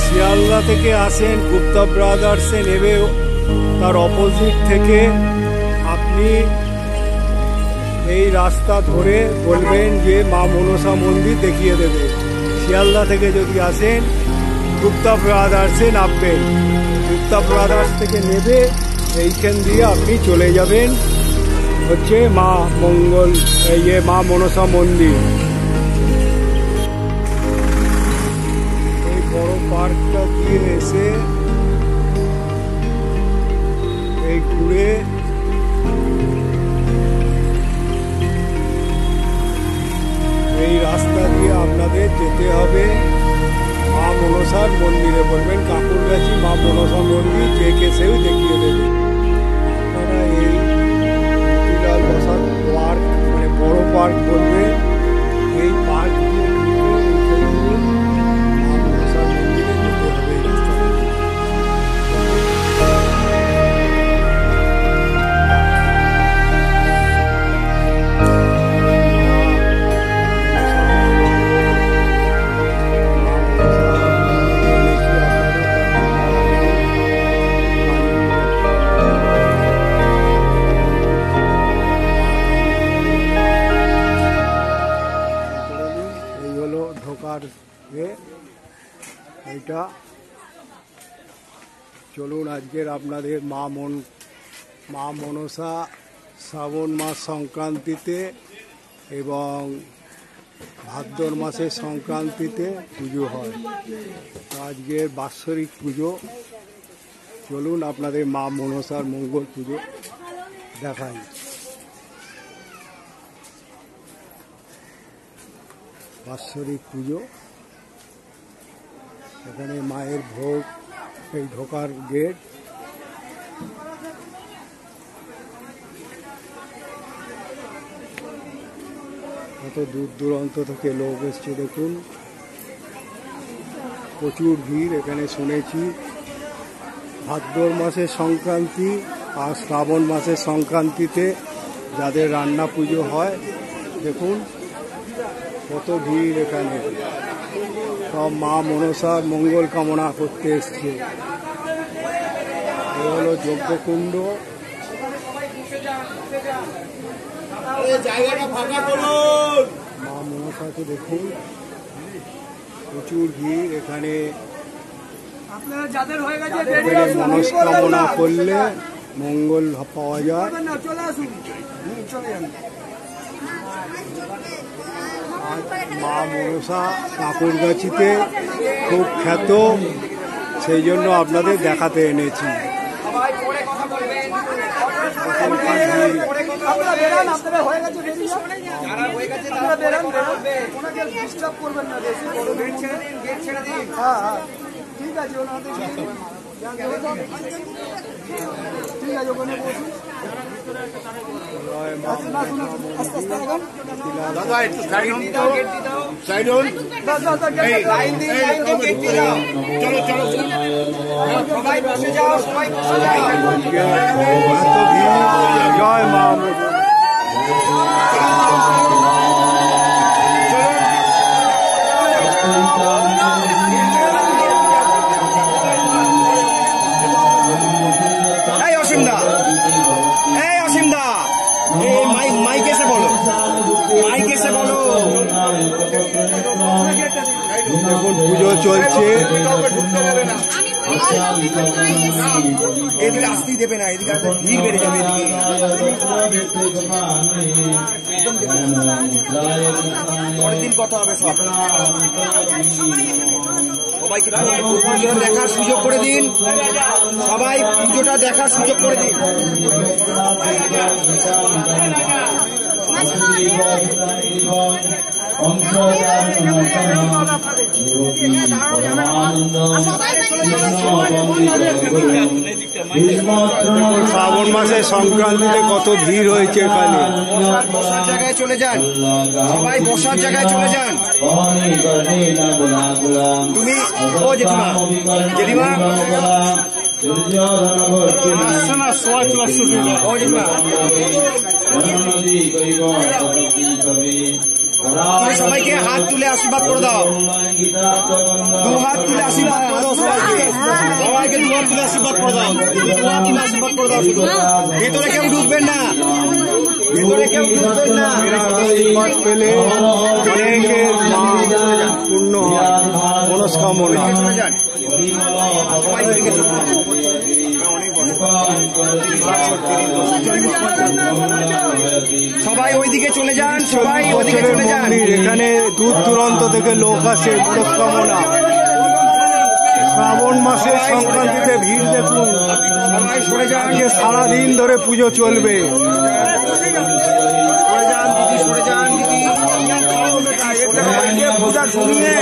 শিয়ালদা থেকে আসেন গুপ্তা ব্রাদার্সে নেবে, তার অপোজিট থেকে আপনি এই রাস্তা ধরে বলবেন যে মা মনসা মন্দির দেখিয়ে দেবে। শিয়ালদা থেকে যদি আসেন গুপ্তা ব্রাদার্সে নামবেন, গুপ্তা ব্রাদার্স থেকে নেবে এইখান দিয়ে আপনি চলে যাবেন হচ্ছে মা মনসা মন্দির। এই বড় পার্কটা দিয়ে এসে এই ঘুরে এই রাস্তা দিয়ে আপনাদের যেতে হবে মা মনসার মন্দিরে। বলবেন কাকুরগাছি মা মনসা মন্দির, যে কেসেও দেখিয়ে দেবে। আপনারা এই মতিলাল বসাক পার্ক মানে বড় পার্ক বলবেন, এই পার্ক দিয়ে মা মনসার মন্দিরে যেতে হবে এই রাস্তা। ঢোকার এইটা। চলুন আজকের আপনাদের মা মনসা শ্রাবণ মাস সংক্রান্তিতে এবং ভাদ্র মাসের সংক্রান্তিতে পুজো হয়। আজকের বাৎসরিক পুজো, চলুন আপনাদের মা মনসার মঙ্গল পুজো দেখাই। বাৎসরিক পুজো, এখানে মায়ের ভোগ, এই ঢোকার গেট। কত দূর দূরান্ত থেকে লোক এসছে দেখুন, প্রচুর ভিড় এখানে। শুনেছি ভাদ্র মাসের সংক্রান্তি আর শ্রাবণ মাসের সংক্রান্তিতে যাদের রান্না পুজো হয়, দেখুন কত ভিড় এখানে। সব মা মনসার মঙ্গল কামনা করতে এসছে। এ হলো যজ্ঞকুণ্ড। মা মনসাকে দেখুন, প্রচুর ভিড় এখানে। মনস্কামনা করলে মঙ্গল পাওয়া যায়। মা মনসা কাকুরগাছিতে খুব খ্যাত, সেই জন্য আপনাদের দেখাতে এনেছি। ঠিক আছে, ঠিক আছে, ওখানে বসুন। দাদা একটু সাইড হন, সাইড হন। চলো চলো, সবাই বসে যাও, সবাই বসে যাও। জয় মা। দেখুন পুজো চলছে। এদিকে আসতেই দেবে না, এদিকে ভিড় বেড়ে যাবে। পরের দিন কথা হবে সব। সবাইকে পুজোটা দেখার সুযোগ করে দিন, সবাই পুজোটা দেখার সুযোগ করে দিন। শ্রাবণ মাসের সংক্রান্তিতে কত ভিড় হয়েছে এখানে। বসার জায়গায় চলে যান, সবাই বসার জায়গায় চলে যান। তুমি ও জেঠিমা, জেঠিমা ও জেঠিমা তুমি সবাইকে হাত তুলে আশীর্বাদ করে দাও, 2 হাত তুলে আশীর্বাদ করে দাও সবাইকে, সবাইকে 2 হাত তুলে আশীর্বাদ করে দাও, 2 হাত তুলে আশীর্বাদ করে দাও। শুধু ভেতরে কেউ ঢুকবেন না, ভেতরে কেউ ঢুকবেন না। আশীর্বাদ পেলে অনেকের মা পূর্ণ হয়, মনস্কামনা। সবাই ওইদিকে চলে যান। সবাই ওইদিকে চলে যান, সবাই ওইদিকে চলে যান। এখানে দূর দূরান্ত থেকে লোক আসে মনস্কামনা। শ্রাবণ মাসের সংক্রান্তিতে ভিড় দেখুন, সবাই সরে যান, আজকে সারাদিন ধরে পুজো চলবে। সরে যান দিদি, সরে যান দিদি, পূজা শুনিয়ে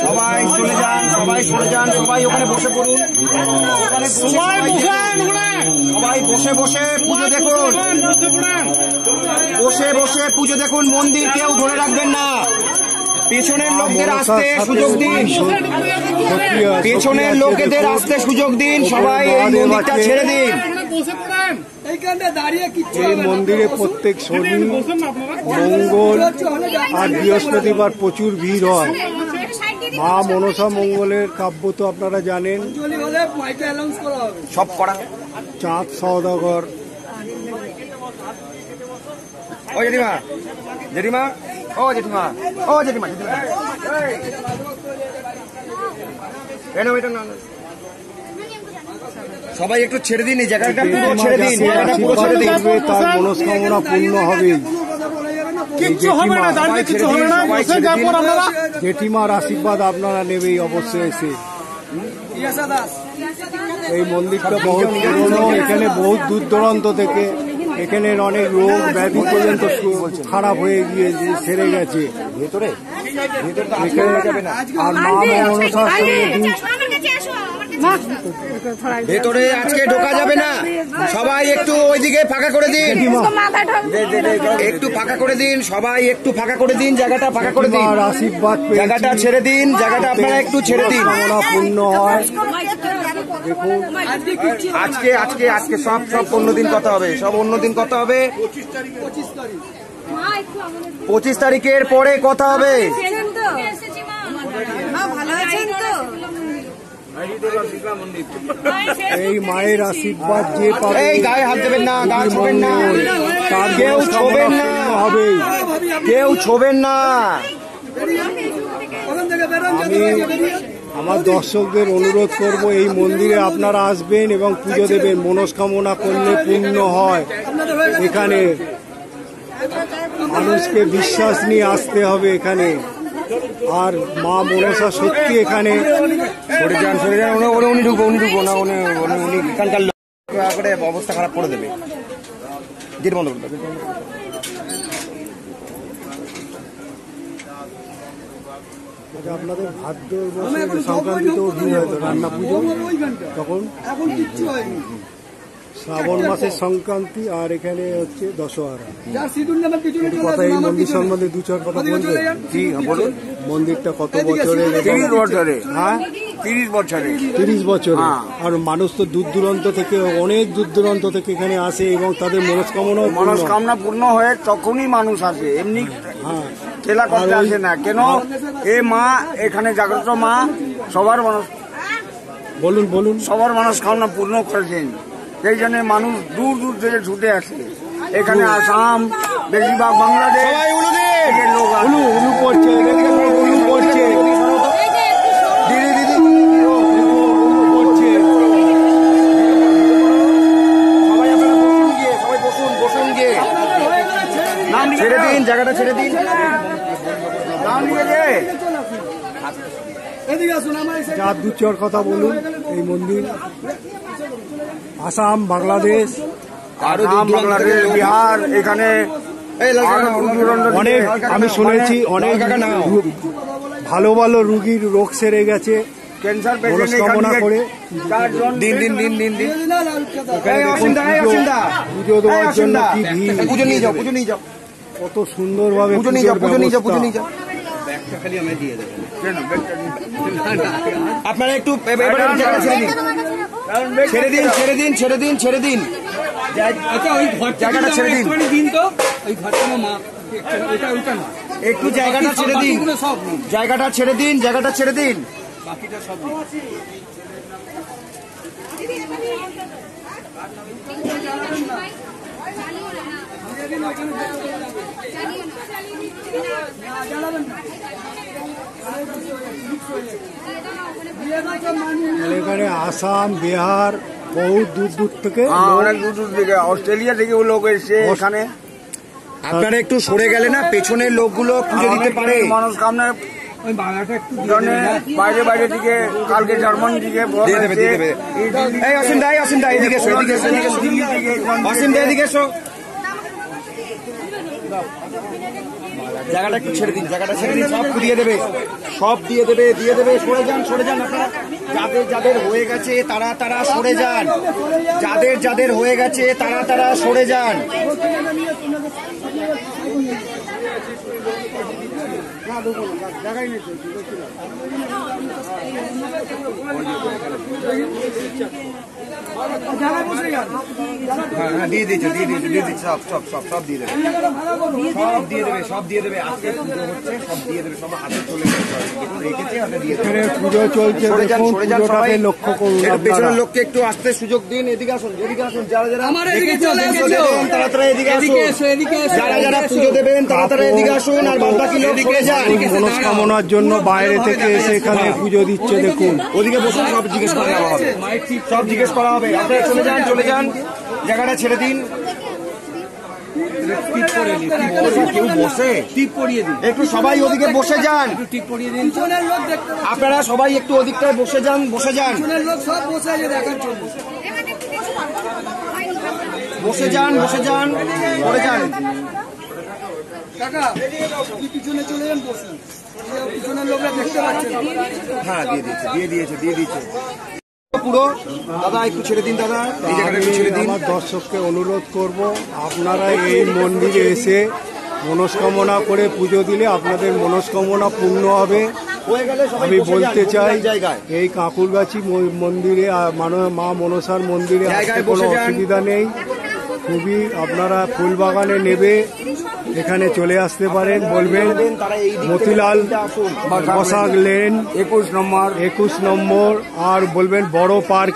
সবাই চলে যান, সবাই সরে যান, সবাই ওখানে বসে পড়ুন, সবাই বসে বসে পুজো দেখুন, বসে বসে পুজো দেখুন। মন্দির কেউ ধরে রাখবেন না, পেছনের লোকদের আসতে সুযোগ দিন, পেছনের লোকেদের আসতে সুযোগ দিন, সবাই এই মন্দিরটা ছেড়ে দিন। এই মন্দিরে প্রত্যেক শনি, মঙ্গল আর বৃহস্পতিবার প্রচুর ভিড় হয়। মা মনসা মঙ্গলের কাব্য তো আপনারা জানেন, সব করা। চাঁদ সওদাগর। ও জেঠিমা, জেঠিমা, ও জেঠিমা, ও জেঠিমা, সবাই একটু ছেড়ে দিন, এই জায়গাটা পুরো ছেড়ে দিন, জায়গাটা পুরো ছেড়ে দিন। তার মনস্কামনা পূর্ণ হবে। জেঠিমার আশীর্বাদ আপনারা নেবেই অবশ্যই এসে। এই মন্দিরটা বহুত পুরনো, এখানে বহুত দূর দূরান্ত থেকে এখানের অনেক রোগ ব্যাধি পর্যন্ত খারাপ হয়ে গিয়ে সেরে গেছে ভেতরে। আর মা মনসার সঙ্গে ভেতরে আজকে ঢোকা যাবে না, সবাই একটু ওইদিকে ফাঁকা করে দিন, একটু ফাঁকা করে দিন, সবাই একটু ফাঁকা করে দিন, জায়গাটা ফাঁকা করে দিন, আশীর্বাদ জায়গাটা ছেড়ে দিন, জায়গাটা আপনারা একটু ছেড়ে দিন। পূর্ণ হয়। দেখুন আজকে আজকে আজকে সব সব অন্যদিন কথা হবে, সব অন্যদিন কথা হবে, 25 তারিখের পরে কথা হবে। এই মায়ের আশীর্বাদ যে পাবে, এই গায়ে হাত দেবেন না, গায়ে ছোবেন না, তার কেউ ছোবেন না, হবে, কেউ ছোবেন না। আমি আমার দর্শকদের অনুরোধ করব, এই মন্দিরে আপনারা আসবেন এবং পুজো দেবেন, মনস্কামনা করলে পূর্ণ হয়। এখানে মানুষকে বিশ্বাস নিয়ে আসতে হবে এখানে। আর মা মনসা সত্যি এখানে। সরে যান, সরে যান, উনি ঢুকবো, উনি ঢুকবো না, উনি এখানকার লোক করে অবস্থা খারাপ করে দেবে। গেট বন্ধ করে দেবে। আপনাদের ভাদ্র সংক্রান্তিতেও ভিড় হয়তো রান্না পুজো, তখন শ্রাবণ মাসের সংক্রান্তি, আর এখানে হচ্ছে দশহরা। কথা এই মন্দির সম্বন্ধে 2-4 কথা বলবেন? বলুন। মন্দিরটা কত বছরের? 30 বছরে। হ্যাঁ, 30 বছরে। 30 বছরে। আর মানুষ তো দূর দূরান্ত থেকে, অনেক দূর দূরান্ত থেকে এখানে আসে এবং তাদের মনস্কামনা পূর্ণ হয়ে তখনই মানুষ আসে, এমনি খেলা করতে আসে না। কেন এ মা এখানে জাগ্রত মা সবার বলুন বলুন সবার মনস্কামনা পূর্ণ করেছেন, সেই জন্য মানুষ দূর দূর থেকে ছুটে আসে এখানে। আসাম, বেশিরভাগ বাংলাদেশ লোক উলু পড়ছে, উলু পড়ছে, দিদি দিদি পড়ছে। সবাই আপনারা বসুন গিয়ে, সবাই বসুন, বসুন গিয়ে। ছেড়ে দিন, জায়গাটা ছেড়ে দিন। যা 2-4 কথা বলুন। এই মন্দির আসাম, বাংলাদেশ, বাংলাদেশ, বিহার, এখানে অনেক আমি শুনেছি অনেক ভালো ভালো রুগীর রোগ সেরে গেছে ক্যান্সার মনস্কামনা করে। দিন দিন দিন দিন দিন পুজো দেওয়ার জন্য কি ভিড়, পুজো নিয়ে যাও, পুজো নিয়ে যাও, কত সুন্দরভাবে পুজো নিয়ে যাও, পুজো নিয়ে যাও, পুজো নিয়ে যাও। আপনারা একটু ছেড়ে দিন, ছেড়ে দিন, ছেড়ে দিন, ছেড়ে দিন, ছেড়ে দিন, আচ্ছা ওই জায়গাটা ছেড়ে দিন। দিন তো ওই ঘরটা মা এটা ওইটা না একটু জায়গাটা ছেড়ে দিন, সব জায়গাটা ছেড়ে দিন, জায়গাটা ছেড়ে দিন। বাকিটা সব এখানে আসাম, বিহার, বহু দূর দূর থেকে অনেক দূর দূর থেকে, অস্ট্রেলিয়া থেকে লোক এসছে এখানে। আপনারা একটু সরে গেলে না পেছনের লোকগুলো পুজো দিতে পারে। মনস্কামনার ওই বাংলাটা একটু জন্য বাইরে বাইরে থেকে, কালকে জার্মান থেকে দিয়ে দেবে, দিয়ে দেবে। এই অসীম দা, অসীম দা এদিকে এসো, এদিকে এসো, এদিকে এসো। অসীম দা এদিকে এসো। জায়গাটা একটু ছেড়ে দিন, জায়গাটা ছেড়ে দিন, সব দিয়ে দেবে, সব দিয়ে দেবে, দিয়ে দেবে। সরে যান, সরে যান আপনারা। যাদের যাদের হয়ে গেছে তারা তারা সরে যান, যাদের যাদের হয়ে গেছে তারা তারা সরে যান। হ্যাঁ, দিয়ে দিয়েছে, দিয়ে দিয়েছে, দিয়ে দিয়েছে, সব সব সব সব দিয়ে দেবে, সব দিয়ে দেবে, সব দিয়ে দেবে। আজকে পুজো হচ্ছে, সব দিয়ে দেবে, সব হাতে চলে গেছে, দেখুন রেখেছে, হাতে দিয়ে দেবে। এখানে পুজো চলছে, সরে যান, দেখুন সরে যান সবাই। পুজোটাকে লক্ষ্য করুন একটু পেছনের আপনারা। লোককে একটু আসতে সুযোগ দিন। এদিকে আসুন, এদিকে আসুন। যারা যারা আমার এদিকে দেখেছেন, চলে পুজো এসেছো। দেবেন, তারা তারা এদিকে আসুন। এদিকে এসো, এদিকে এসো। যারা যারা পুজো দেবেন তারা তারা এদিকে আসুন, আর বাদ বাকি লোক সরে যান। মনস্কামনার জন্য বাইরে থেকে এসে এখানে পুজো দিচ্ছে, দেখুন। ওদিকে বসুন, সব জিজ্ঞেস করা হবে, সব জিজ্ঞেস করা হবে। আপনারা চলে যান, চলে যান, জায়গাটা ছেড়ে দিন। কেউ বসে টিপ পরিয়ে দিন, একটু সবাই ওদিকে বসে যান। টিপ পরিয়ে দিন। পিছনের লোক দেখতে, আপনারা সবাই একটু ওদিকটায় বসে যান, বসে যান, পিছনের লোক সব বসে আছে দেখার জন্য। বসে যান, বসে যান, পরে যান। কাকা আপনি পিছনে চলে যান, বসুন। পিছনের লোকরা দেখতে পাচ্ছেন। হ্যাঁ, দিয়ে দিয়েছে, দিয়ে দিয়েছে, দিয়ে দিয়েছে পুরো। দাদা একটু ছেড়ে দিন, দাদা এই জায়গাটা একটু ছেড়ে দিন। আমার দর্শককে অনুরোধ করব, আপনারা এই মন্দিরে এসে মনস্কামনা করে পুজো দিলে আপনাদের মনস্কামনা পূর্ণ হবে। হয়ে গেলে সবাই আমি বসে বলতে যান, চাই জায়গায় এই কাকুরগাছি মন্দিরে মা মনসার মন্দিরে আসতে জায়গায় কোনো বসে যান। অসুবিধা নেই। খুবই আপনারা ফুলবাগানে নেবে এখানে চলে আসতে পারেন। বলবেন তারা এই দিক থেকে মতিলাল আসুন। বসাক লেন 21 নম্বর, আর বলবেন বড় পার্ক,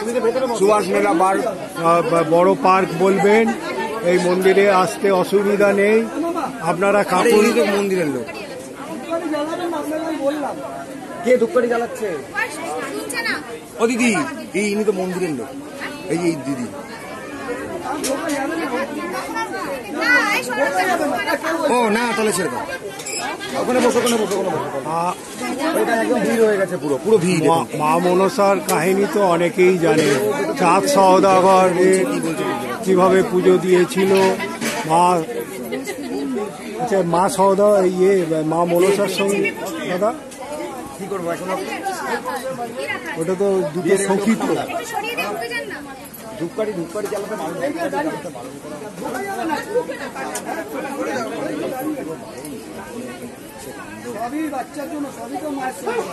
সুভাষ মেলা বার, বড় পার্ক বলবেন। এই মন্দিরে আসতে অসুবিধা নেই। আপনারা কাকুর মন্দিরের লোক কে ধূপকাঠি জ্বালাচ্ছে? ও দিদি, এই ইনি তো মন্দিরের লোক। এই যে এই দিদি, ও না, তাহলে ছেড়ে দাও। ওখানে বসো, ওখানে বসো, ওখানে বসো। ওইটা একদম ভিড় হয়ে গেছে, পুরো পুরো ভিড়। মা মনসার কাহিনী তো অনেকেই জানে। চাঁদ সওদাগর কিভাবে পুজো দিয়েছিল মা। আচ্ছা, মা সওদা মা মনসার সঙ্গে দাদা কি করবো এখন? ওটা তো দুটো সখী তো। ধূপকাঠি ধূপকাঠি জ্বালাতে পারবো। সবই বাচ্চার জন্য, সবই তো মায়ের সঙ্গে।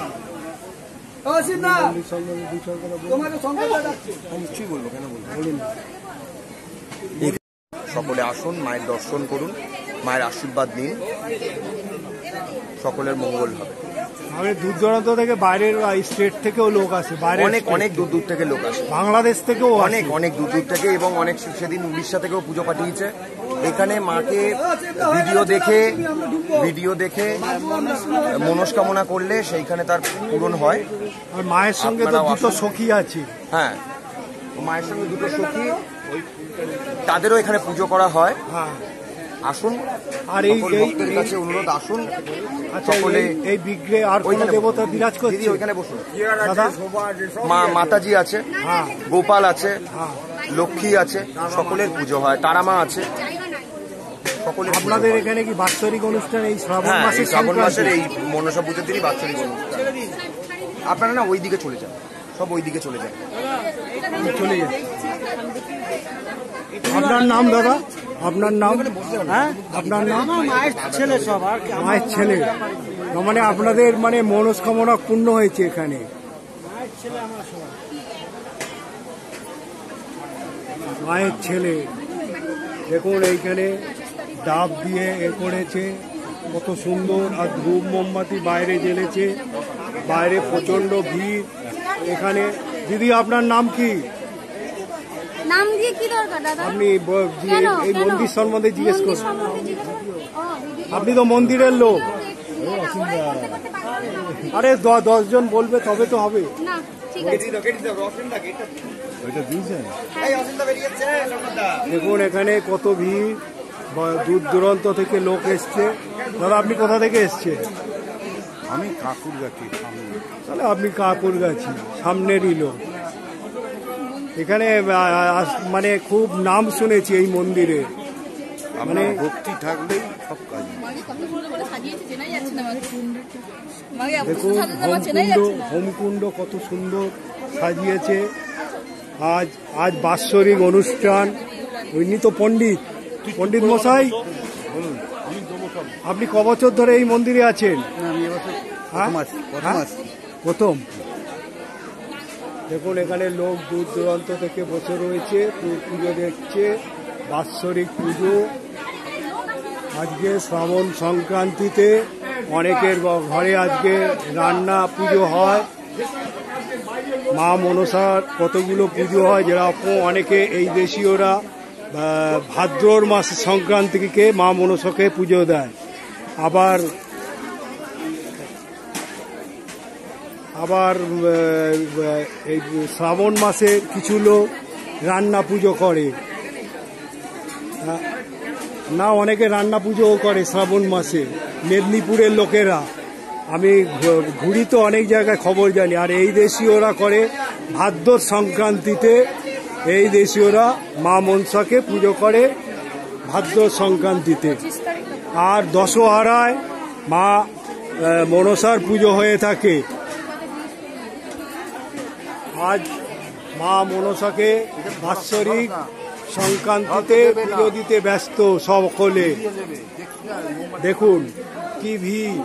তোমাকে সংকল্প রাখছি। নিশ্চয়ই বলবো, কেন বলবো, বলুন। সকলে আসুন, মায়ের দর্শন করুন, মায়ের আশীর্বাদ নিন, সকলের মঙ্গল হবে। আমাদের দূর দূরান্ত থেকে, বাইরের স্টেট থেকেও লোক আসে, বাইরে অনেক অনেক দূর দূর থেকে লোক আসে, বাংলাদেশ থেকেও অনেক অনেক দূর দূর থেকে, এবং অনেক সেদিন উড়িষ্যা থেকেও পুজো পাঠিয়েছে। এখানে মাকে ভিডিও দেখে মনস্কামনা করলে সেইখানে তার পূরণ হয়। আর মায়ের সঙ্গে তো দুটো সখী আছে। হ্যাঁ, মায়ের সঙ্গে দুটো সখী, তাদেরও এখানে পুজো করা হয়। হ্যাঁ, আসুন, আর এই ভক্তের কাছে অনুরোধ, আসুন আচ্ছা, সকলে। এই বিগ্রহে আর কোন দেবতা বিরাজ করছে? দিদি ওইখানে বসুন। দাদা, মাতাজি আছে, হ্যাঁ, গোপাল আছে, হ্যাঁ। লক্ষ্মী আছে, সকলের পুজো হয়। তারামা আছে, সকলের পুজো আপনাদের হয়। এখানে কি বাৎসরিক অনুষ্ঠান এই শ্রাবণ হ্যাঁ, এই মাসের শ্রাবণ মাসের সংক্রান্তি? এই মনসা পুজোর দিনই বাৎসরিক অনুষ্ঠান। আপনারা না ওই দিকে চলে যান, সব ওই দিকে চলে যান, চলে যান। আপনার নাম দাদা? আপনার নাম? হ্যাঁ, আপনার নাম? মায়ের ছেলে সব, আর মায়ের ছেলে। মানে আপনাদের মানে মনস্কামনা পূর্ণ হয়েছে এখানে। মায়ের ছেলে। দেখুন এইখানে ডাব দিয়ে এ করেছে, কত সুন্দর। আর ধূপ মোমবাতি বাইরে জ্বেলেছে, বাইরে প্রচন্ড ভিড় এখানে। দিদি আপনার নাম কি? নাম দিয়ে কি দরকার দাদা? আপনি এই মন্দির সম্বন্ধে জিজ্ঞেস করুন। করুন। আপনি তো মন্দিরের লোক। আরে 10 জন বলবে তবে তো হবে। না ঠিক আছে। দেখুন এখানে কত ভিড়, দূর দূরান্ত থেকে লোক এসছে। দাদা আপনি কোথা থেকে এসছেন? আমি কাকুরগাছি। তাহলে আপনি কাকুরগাছি, সামনেরই লোক। এখানে মানে খুব নাম শুনেছি এই মন্দিরে, মানে ভক্তি থাকলেই সব কাজ। দেখুন হোমকুণ্ড কত সুন্দর সাজিয়েছে। আজ বাৎসরিক অনুষ্ঠান। উনি তো পণ্ডিত মশাই, আপনি ক বছর ধরে এই মন্দিরে আছেন? প্রথম। দেখুন এখানে লোক দূর দূরান্ত থেকে বসে রয়েছে, পুজো দেখছে, বাৎসরিক পুজো। আজকে শ্রাবণ সংক্রান্তিতে অনেকের ঘরে আজকে রান্না পুজো হয়। মা মনসার কতগুলো পুজো হয়, যেরকম অনেকে এই দেশীয়রা ভাদ্রর মাস সংক্রান্তিকে মা মনসাকে পুজো দেয়। আবার এই শ্রাবণ মাসে কিছু লোক রান্না পুজো করে না, অনেকে রান্না পুজোও করে শ্রাবণ মাসে, মেদিনীপুরের লোকেরা। আমি ঘুরি তো অনেক জায়গায় খবর জানি। আর এই দেশীয়রা করে ভাদ্র সংক্রান্তিতে, এই দেশীয়রা মা মনসাকে পুজো করে ভাদ্র সংক্রান্তিতে। আর দশহরায় মা মনসার পুজো হয়ে থাকে। আজ মা মনসাকে বাৎসরিক সংক্রান্তিতে পুজো দিতে ব্যস্ত সকলে। দেখুন কি ভিড়,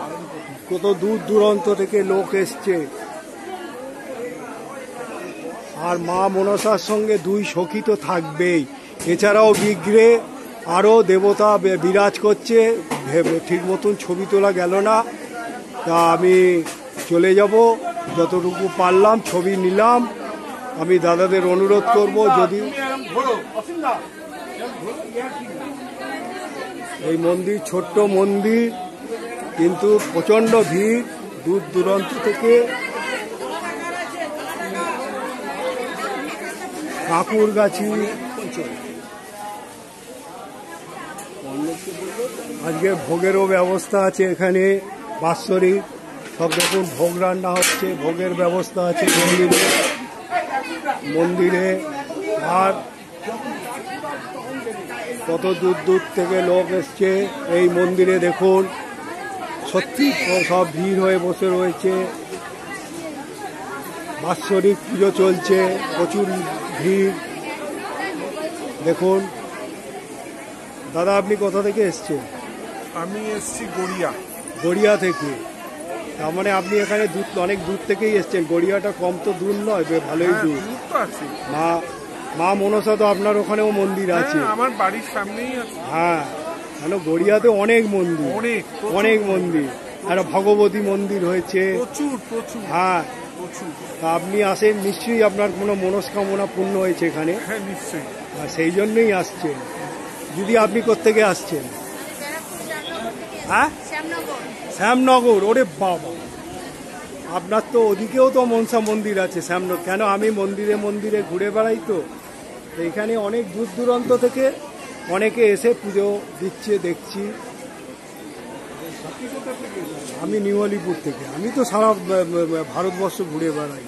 কত দূর দূরান্ত থেকে লোক এসছে। আর মা মনসার সঙ্গে 2 সখী তো থাকবেই, এছাড়াও বিগ্রহে আরও দেবতা বিরাজ করছে। ঠিক মতন ছবি তোলা গেল না, তা আমি চলে যাব, যতটুকু পারলাম ছবি নিলাম। আমি দাদাদের অনুরোধ করব, যদি এই মন্দির ছোট্ট মন্দির, কিন্তু প্রচণ্ড ভিড় দূর দূরান্ত থেকে। কাকুরগাছি আজকে ভোগেরও ব্যবস্থা আছে এখানে, বাৎসরিক সব দেখুন ভোগ রান্না হচ্ছে, ভোগের ব্যবস্থা আছে মন্দিরে। আর কত দূর দূর থেকে লোক এসছে এই মন্দিরে। দেখুন সত্যি সব ভিড় হয়ে বসে রয়েছে, বাৎসরিক পুজো চলছে, প্রচুর ভিড়। দেখুন দাদা আপনি কোথা থেকে এসছেন? আমি এসছি গড়িয়া থেকে। তার মানে আপনি এখানে অনেক দূর থেকেই এসছেন। গড়িয়াটা কম তো দূর নয়, ভালোই দূর। মা মনসা তো আপনার ওখানেও মন্দির আছে? আমার বাড়ির সামনেই আছে। হ্যাঁ, কেন গড়িয়াতে অনেক মন্দির, অনেক মন্দির। একটা ভগবতী মন্দির হয়েছে প্রচুর। হ্যাঁ, তা আপনি আসেন, নিশ্চয়ই আপনার কোনো মনস্কামনা পূর্ণ হয়েছে এখানে। হ্যাঁ নিশ্চয়ই, সেই জন্যই আসছেন। যদি আপনি কোত্থেকে আসছেন? হ্যাঁ, শ্যামনগর। ওরে বাবা, আপনার তো ওদিকেও তো মনসা মন্দির আছে শ্যামনগর। কেন আমি মন্দিরে মন্দিরে ঘুরে বেড়াই তো, এখানে অনেক দূর দূরান্ত থেকে অনেকে এসে পুজো দিচ্ছে দেখছি। আমি নিউ আলিপুর থেকে। আমি তো সারা ভারতবর্ষ ঘুরে বেড়াই।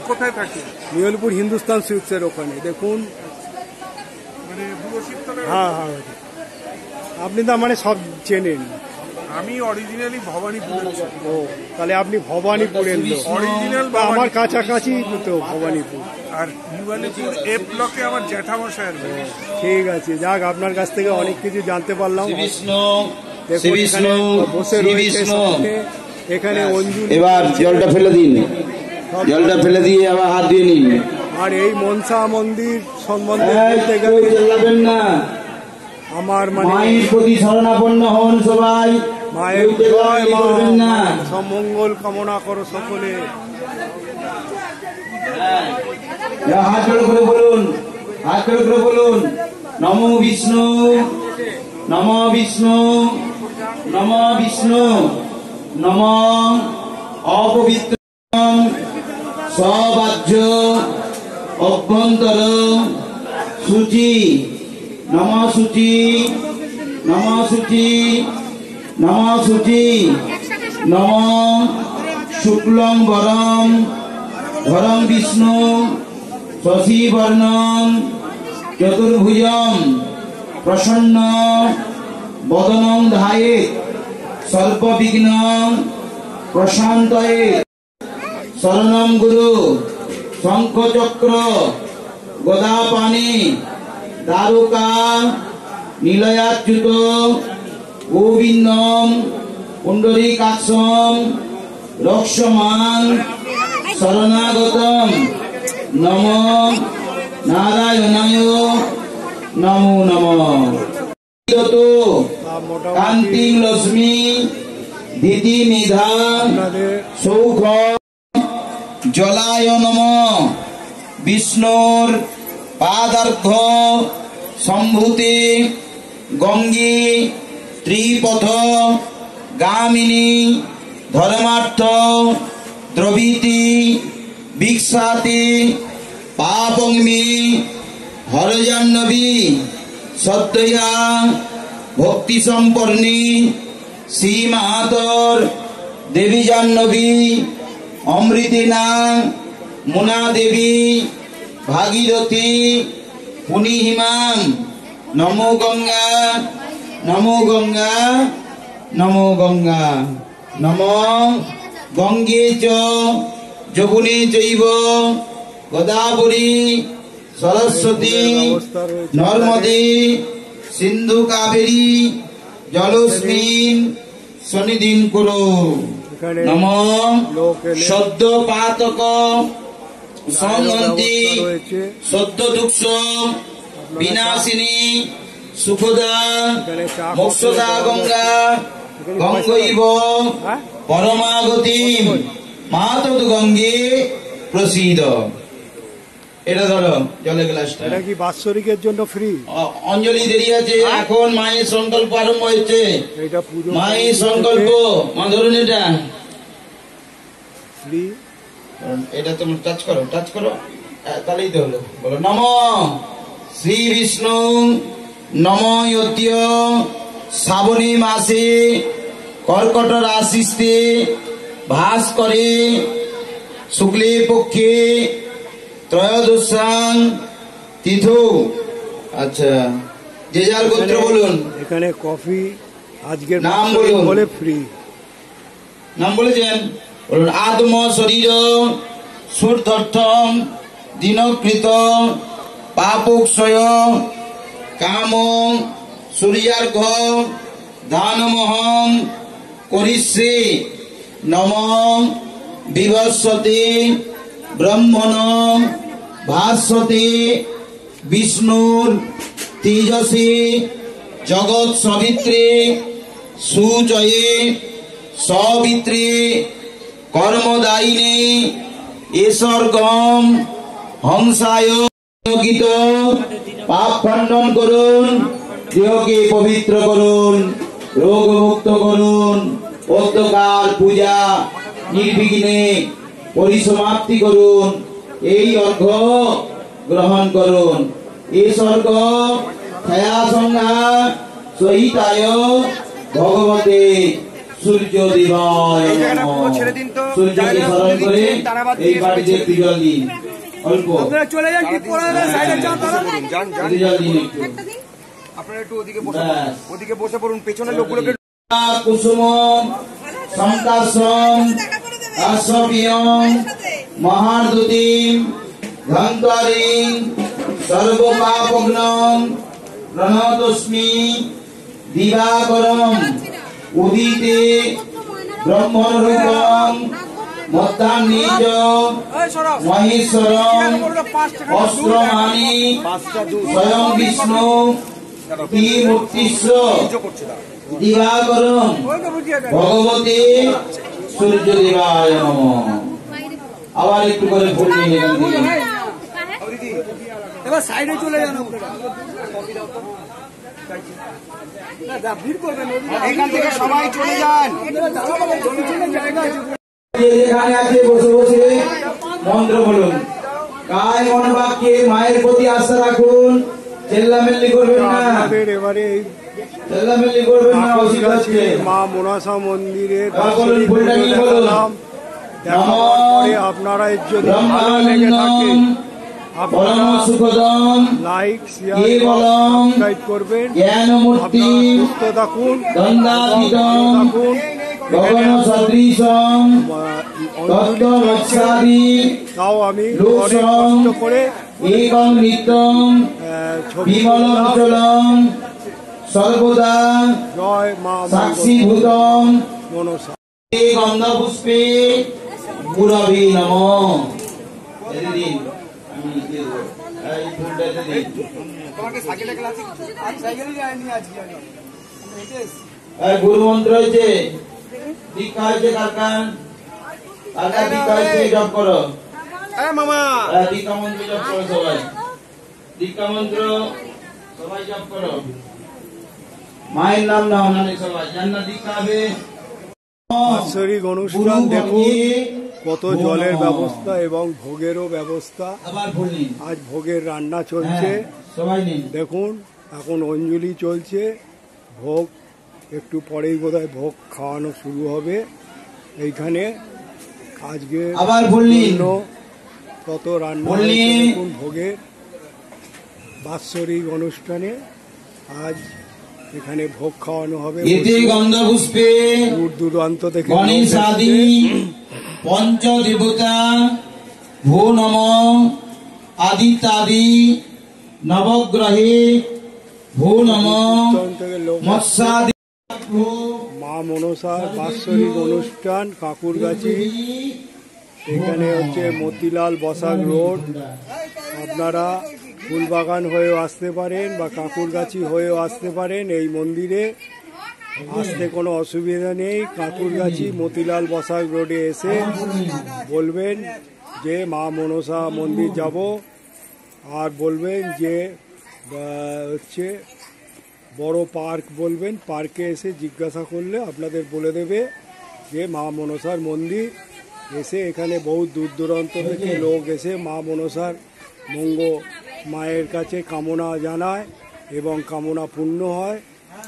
কোথায় থাকে? নিউ আলিপুর হিন্দুস্তান সুইটসের ওখানে। দেখুন হ্যাঁ, আপনি তো মানে সব চেনেন। আমি অরিজিনালি ভবানীপুর। ও, তাহলে আপনি ভবানীপুরের লোক। অরিজিনাল আমার কাছাকাছি তো ভবানীপুর। আর নিউ আলিপুর এ ব্লকে আমার জ্যাঠামশায়ের বাড়ি। ঠিক আছে, যাক আপনার কাছ থেকে অনেক কিছু জানতে পারলাম। বসে রয়েছে এখানে অঞ্জলি। এবার জলটা ফেলে দিন, জলটা ফেলে দিয়ে আবার হাত দিয়ে নিন। আর এই মনসা মন্দির সম্বন্ধে বলতে কেউ গেলে চেল্লাবেন না। আমার মানে মায়ের প্রতি শরণাপন্ন হন সবাই। মায়ের কেউ জয় মা, করবেন না। সমঙ্গল কামনা করো সকলে। হাত জোড় করে বলুন, হাত জোড় করে বলুন, নমো বিষ্ণু, নমো বিষ্ণু, নমো বিষ্ণু, নমো অপবিত্র সবাহ্য অভ্যন্তর সূচি, নম সূচি, নম সূচি, নম সূচি, নম শুক্লং বরম ধরম বিষ্ণু শশীবর্ণম চতুর্ভুজম প্রসন্ন বদনং ধায়েৎ সর্ববিঘ্ন প্রশান্তয়ে শরণং গুরু শঙ্খচক্র গদাপাণি দ্বারকা নীলয়াচ্যুত গোবিন্দম পুণ্ডরীকাক্ষম রক্ষমাং শরণাগতম নমো নারায়ণায় নমো নমঃ। কান্তি লক্ষ্মী দিদি মেধা সৌখ জলায় নমঃ। বিষ্ণুর পাদার্ঘ সম্ভূতে গঙ্গে ত্রিপথ গামিনী ধর্মার্থ দ্রবীতি বিক্ষাতি পাপং মে হরজাহ্নবী সত্যয়া ভক্তি সম্পন্নী শ্রী মাহাতর দেবী জাহ্নবী অমৃতিনা মুনা দেবী ভাগীরথী পুনিহিমাম নমো গঙ্গা, নমো গঙ্গা, নমো গঙ্গা, নমো গঙ্গে চ যমুনে চৈব গোদাবরী সরস্বতী নর্মদে সিন্ধু কাবেরী জলস্মিন সন্নিধিন কুরু। নমো সদ্য পাতক সংহন্তি সদ্য দুঃখ বিনাশিনী সুখদা মোক্ষদা গঙ্গা গঙ্গৈব পরমাগতি মাতদ গঙ্গে প্রসিদ। এটা ধরো জলের গ্লাসটা। এটা কি বাৎসরিকের জন্য ফ্রি? অঞ্জলি দেরি আছে, এখন মায়ের সংকল্প আরম্ভ হয়েছে। এটা পুজো মায়ের সংকল্প মা ধরুন, এটা ফ্রি। এটা তুমি টাচ করো, টাচ করো, তাহলেই তো হলো। বলো নমো শ্রী বিষ্ণু নমো ইত্য শ্রাবণী মাসে কর্কট রাশিতে ভাস করে শুক্লে পক্ষে ত্রয়োদশাং তিথৌ। আচ্ছা, যে যার গোত্র বলুন। এখানে কফি আজকের নাম বলুন। বলে ফ্রি। নাম বলেছেন, বলুন। আত্ম শরীর সুর্থম দিনকৃত পাপক্ষয় কাম সূর্যার্ঘ দানমহং করিষ্যে নম বিভস্বতে ব্রহ্মণ ভাস্বতে বিষ্ণুর তেজসে জগৎ সবিত্রে সুজয়ে সবিত্রে কর্মদায়িনে এসর্গম হংসায় গীত পাপ খণ্ডন করুন, দেহকে পবিত্র করুন, রোগমুক্ত করুন, অধ্যকার পূজা নির্বিঘ্নে পরিসমাপ্তি করুন। এই অর্ঘ্য গ্রহণ করুন। এই স্বর্গ ছায়া সংজ্ঞা সহিতায় ভগবতে সূর্য দেবায় নমঃ। সূর্যকে স্মরণ করে এই বাড়িতে একটু জল দিন, অল্প চলে যান, কি পড়া সাইডে যান, একটু জল দিন একটু। আপনারা একটু ওদিকে বসে পড়ুন, পেছনের লোকগুলোকে কুসুম সংকাশম আশ্বপিয়ম মহাদুতিম ধন্তারিং সর্বপাপগ্নম প্রণতস্মি দিবাকরম উদিতে ব্রহ্মরূপম মত্তান নিজ মহেশ্বরম অস্ত্রমানি স্বয়ং বিষ্ণু কি মূর্তিস্ব দিবাকরম ভগবতী সূর্যদেবায় নমঃ। আবার একটু করে ফুল নিয়ে এখান থেকে। এবার সাইডে চলে যান আপনারা। ভিড় করবেন এখান থেকে সবাই চলে যান। যেখানে আছে বসে বসে মন্ত্র বলুন। কায় মনোবাক্যে মায়ের প্রতি আস্থা রাখুন। চেল্লামেল্লি করবেন না, আপনাদের এবারে এই চেল্লামেল্লি করবেন না, অসুবিধা হচ্ছে। মা মনসা মন্দিরে বলুন, ফুলটা কি বলুন? দেখাবার পরে আপনারা যদি ভালো লেগে থাকে আপনারা সুখদম লাইক শেয়ার কেবলম সাবস্ক্রাইব করবেন। জ্ঞানমূর্তি আপনারা সুস্থ থাকুন, দন্দাতীতম থাকুন। গগন সদৃশম তত্ত্বমৎসাদি তাও আমি অনেক লোকসম কষ্ট করে একং নিত্যম ছবি বিমলমচলম সর্বদা জয় মা সাক্ষীভূতম মনসা। গন্ধপুষ্পে গুরবে নমঃ। দিন আমি দিয়ে দেবো। এই ফুলটা দিন। এই গুরু মন্ত্র হয়েছে, দীক্ষা হয়েছে কারকান, কারকান দীক্ষা হয়েছে, জপ করো। মামা দীক্ষা মন্ত্র জপ করো সবাই, দীক্ষা মন্ত্র সবাই জপ করো। মায়ের নাম নাও নানে সবাই, জান্নাত দীক্ষা হবে। বাৎসরিক অনুষ্ঠান দেখুন, কত জলের ব্যবস্থা এবং ভোগেরও ব্যবস্থা। আবার ফুল নিন, আজ ভোগের রান্না চলছে সবাই নিন। দেখুন। এখন অঞ্জলি চলছে, ভোগ একটু পরেই বোধহয় ভোগ খাওয়ানো শুরু হবে এইখানে। আজকে আবার ফুল নিন। জন্য কত রান্না ফুল হয়েছে নিন। দেখুন ভোগের বাৎসরিক অনুষ্ঠানে। আজ এখানে ভোগ খাওয়ানো হবে। এতে গন্ধপুষ্পে দূর দূরান্ত থেকে লোক গণেশাদি পঞ্চদেবতা ভো নম আদিত্যাদি নবগ্রহে ভো নম থেকে লোক মৎস্যাদি মা মনসার বাৎসরিক অনুষ্ঠান কাকুরগাছি। এখানে হচ্ছে মতিলাল বসাক রোড। আপনারা ফুলবাগান হয়েও আসতে পারেন বা কাকুরগাছি হয়েও আসতে পারেন। এই মন্দিরে আসতে কোনো অসুবিধা নেই। কাকুরগাছি মতিলাল বসাক রোডে এসে বলবেন যে মা মনসা মন্দির যাব, আর বলবেন যে হচ্ছে বড় পার্ক বলবেন, পার্কে এসে জিজ্ঞাসা করলে আপনাদের বলে দেবে যে মা মনসার মন্দির। এসে এখানে বহু দূর দূরান্ত থেকে লোক এসে মা মনসার মায়ের কাছে কামনা জানায় এবং কামনা পূর্ণ হয়।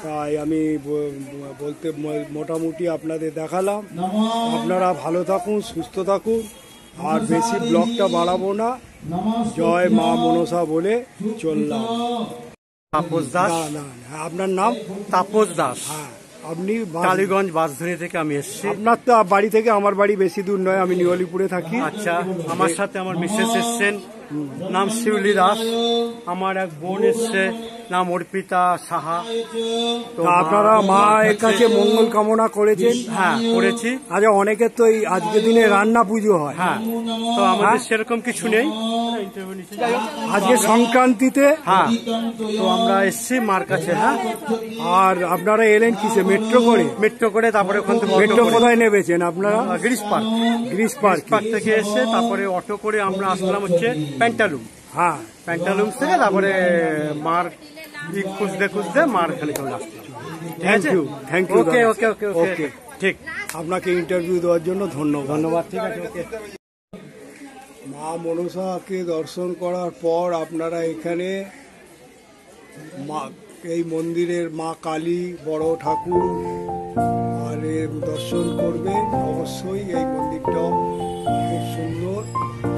তাই আমি বলতে মোটামুটি আপনাদের দেখালাম। আপনারা ভালো থাকুন, সুস্থ থাকুন, আর বেশি ব্লগটা বাড়াবো না। জয় মা মনসা বলে চললাম। তাপস দাস। না না না, আপনার নাম? তাপস দাস। হ্যাঁ, আপনি টালিগঞ্জ বাসধনী থেকে আমি এসেছি। আপনার তো বাড়ি থেকে আমার বাড়ি বেশি দূর নয়, আমি নিওলিপুরে থাকি। আচ্ছা, আমার সাথে আমার মিসেস এসছেন, নাম শিউলি দাস। আমার এক বোন এসছে, নাম অর্পিতা সাহা। তো আপনারা মায়ের কাছে মঙ্গল কামনা করেছেন? হ্যাঁ, করেছি। আচ্ছা, অনেকের তো এই আজকের দিনে রান্না পুজো হয়। হ্যাঁ, তো আমাদের সেরকম কিছু নেই। আজকে সংক্রান্তিতে। হ্যাঁ, তো আমরা এসছি মার কাছে। হ্যাঁ, আর আপনারা এলেন কিসে? মেট্রো করে? মেট্রো করে, তারপরে ওখান থেকে মেট্রো কোথায় নেবেছেন আপনারা? Greece park. গ্রিস পার্ক থেকে এসে তারপরে অটো করে আমরা আসলাম হচ্ছে প্যান্টালুম। হ্যাঁ, প্যান্টালুম থেকে তারপরে মার খুঁজতে খুঁজতে মার এখানে চলে আসলাম। Thank you, thank you. Okay okay okay okay, ঠিক। আপনাকে ইন্টারভিউ দেওয়ার জন্য ধন্যবাদ। ধন্যবাদ, ঠিক আছে, ওকে। মা মনসাকে দর্শন করার পর আপনারা এখানে এই মন্দিরের মা কালী, বড় ঠাকুর আর দর্শন করবেন অবশ্যই। এই মন্দিরটাও খুব সুন্দর,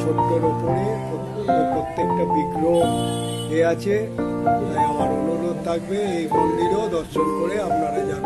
ছোট্টর ওপরে প্রত্যেকটা বিগ্রহ আছে। তাই আমার অনুরোধ থাকবে এই মন্দিরেও দর্শন করে আপনারা যাবেন।